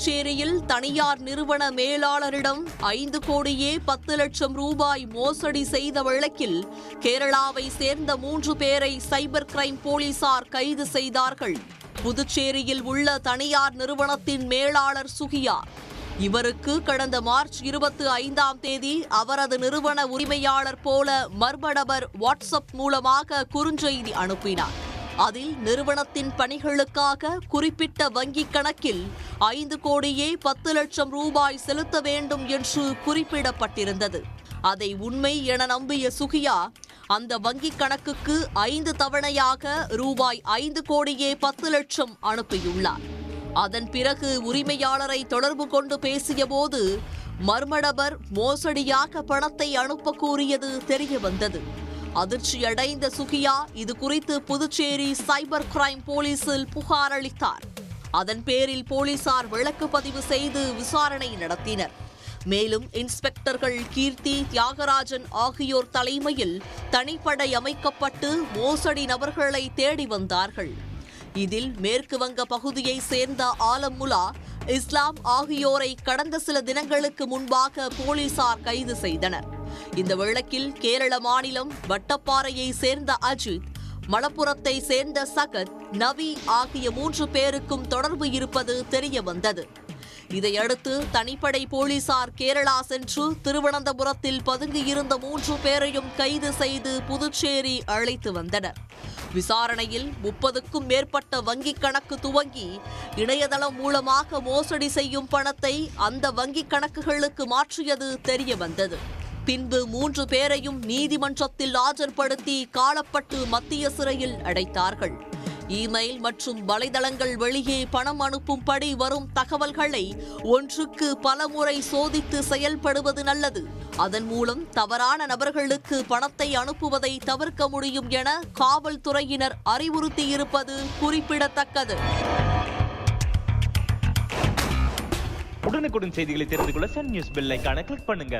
புதுச்சேரியில் தனியார் நிறுவன மேலாளரிடம் 5 கோடியே 10 லட்சம் ரூபாய் மோசடி செய்த வழக்கில் கேரளாவை சேர்ந்த 3 பேரை சைபர் கிரைம் போலீசார் கைது செய்தார்கள். புதுச்சேரியில் உள்ள தனியார் நிறுவனத்தின் மேலாளர் சுகியா. இவருக்கு கடந்த மார்ச் 25ஆம் தேதி அவரது நிறுவன உரிமையாளர் போல மர்ம நபர் வாட்ஸ்அப் மூலமாக குறுஞ்செய்தி அனுப்பினார். அதில் நிறுவனத்தின் பணிகளுக்காக குறிப்பிட்ட வங்கிக் கணக்கில் 5 கோடியே 10 லட்சம் ரூபாய் செலுத்த வேண்டும் என்று குறிப்பிடப்பட்டிருந்தது. அதை உண்மை என நம்பிய சுகியா அந்த வங்கிக் கணக்குக்கு 5 தவணையாக ரூபாய் 5 கோடியே 10 லட்சம் அனுப்பியுள்ளார். அதன் பிறகு உரிமையாளரை தொடர்பு கொண்டு பேசியபோது மர்ம நபர் மோசடியாக பணத்தை அனுப்ப கூறியது தெரியவந்தது. அதிர்ச்சியடைந்த சுகியா இது குறித்து புதுச்சேரி சைபர் கிரைம் போலீசில் புகார் அளித்தார். அதன் பேரில் போலீசார் வழக்கு பதிவு செய்து விசாரணை நடத்தினர். மேலும் இன்ஸ்பெக்டர்கள் கீர்த்தி, தியாகராஜன் ஆகியோர் தலைமையில் தனிப்படை அமைக்கப்பட்டு மோசடி நபர்களை தேடி வந்தார்கள். இதில் மேற்கு வங்க பகுதியை சேர்ந்த ஆலமுல்லா, இஸ்லாம் ஆகியோரை கடந்த சில தினங்களுக்கு முன்பாக போலீசார் கைது செய்தனர். இந்த வழக்கில் கேரள மாநிலம் வட்டப்பாறையை சேர்ந்த அஜித், மலப்புரத்தை சேர்ந்த சகத், நவி ஆகிய 3 பேருக்கும் தொடர்பு இருப்பது தெரியவந்தது. இதையடுத்து தனிப்படை போலீசார் கேரளா சென்று திருவனந்தபுரத்தில் பதுங்கியிருந்த 3 பேரையும் கைது செய்து புதுச்சேரி அழைத்து வந்தனர். விசாரணையில் 30க்கும் மேற்பட்ட வங்கிக் கணக்கு துவங்கி இணையதளம் மூலமாக மோசடி செய்யும் பணத்தை அந்த வங்கிக் கணக்குகளுக்கு மாற்றியது தெரியவந்தது. பின்பு 3 பேரையும் நீதிமன்றத்தில் ஆஜர்படுத்தி காலப்பட்டு மத்திய சிறையில் அடைத்தார்கள். இமெயில் மற்றும் வலைதளங்கள் வெளியே பணம் அனுப்பும்படி வரும் தகவல்களை ஒன்றுக்கு பல முறை சோதித்து செயல்படுவது நல்லது. அதன் மூலம் தவறான நபர்களுக்கு பணத்தை அனுப்புவதை தவிர்க்க முடியும் என காவல்துறையினர் அறிவுறுத்தியிருப்பது குறிப்பிடத்தக்கது. உடனுக்குடன் செய்திகளை தெரிந்து கொள்ள சன் நியூஸ் பெல் ஐகானை கிளிக் பண்ணுங்க.